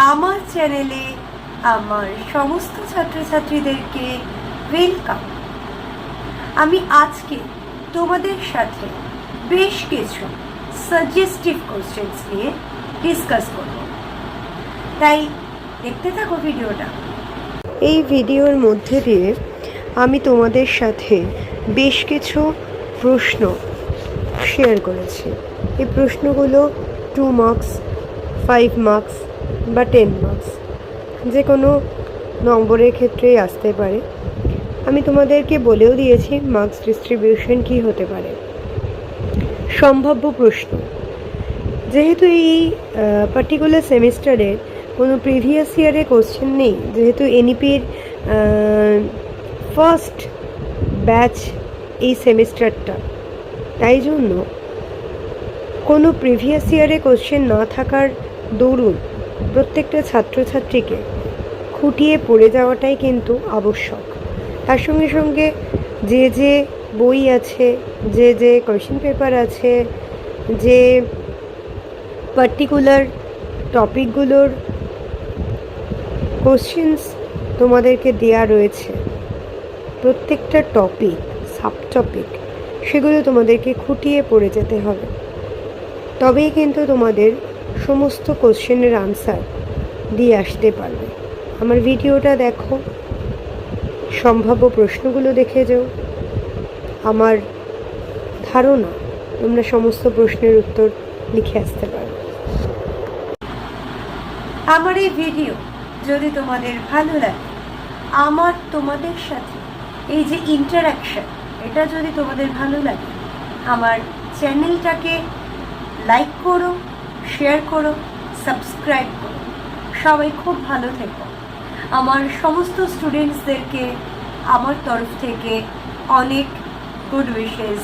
আমার চ্যানেলে আমার সমস্ত ছাত্রছাত্রীদেরকে ওয়েলকাম। আমি আজকে তোমাদের সাথে বেশ কিছু সাজেস্টিভ কোশ্চেন্স নিয়ে ডিসকাস করব, তাই দেখতে থাকো ভিডিওটা। এই ভিডিওর মধ্যে দিয়ে আমি তোমাদের সাথে বেশ কিছু প্রশ্ন শেয়ার করেছি। এই প্রশ্নগুলো 2 মার্কস, 5 মার্কস বা 10 মার্কস যে কোনো নম্বরের ক্ষেত্রেই আসতে পারে। আমি তোমাদেরকে বলেও দিয়েছি মার্কস ডিস্ট্রিবিউশন কী হতে পারে। সম্ভাব্য প্রশ্ন, যেহেতু এই পার্টিকুলার সেমিস্টারের কোনো প্রিভিয়াস ইয়ারে কোশ্চেন নেই, যেহেতু এনইপির ফার্স্ট ব্যাচ এই সেমিস্টারটা, তাই জন্য কোনো প্রিভিয়াস ইয়ারে কোশ্চেন না থাকার দরুন প্রত্যেকটা ছাত্রছাত্রীকে খুঁটিয়ে পড়ে যাওয়াটাই কিন্তু আবশ্যক। তার সঙ্গে সঙ্গে যে যে বই আছে, যে যে কোয়েশ্চেন পেপার আছে, যে পার্টিকুলার টপিকগুলোর কোশ্চেন্স তোমাদেরকে দেয়া রয়েছে, প্রত্যেকটা টপিক, সাব টপিক, সেগুলো তোমাদেরকে খুঁটিয়ে পড়ে যেতে হবে। তবেই কিন্তু তোমাদের সমস্ত কোশ্চেনের আনসার দিয়ে আসতে পারবে। আমার ভিডিওটা দেখো, সম্ভাব্য প্রশ্নগুলো দেখে যাও। আমার ধারণা তোমরা সমস্ত প্রশ্নের উত্তর লিখে আসতে পারবে। আমার এই ভিডিও যদি তোমাদের ভালো লাগে, আমার তোমাদের সাথে এই যে ইন্টারাকশন, এটা যদি তোমাদের ভালো লাগে, আমার চ্যানেলটাকে লাইক করো, শেয়ার করো, সাবস্ক্রাইব করো। সবাই খুব ভালো থেকো। আমার সমস্ত স্টুডেন্টসদেরকে আমার তরফ থেকে অনেক গুড উইশেস।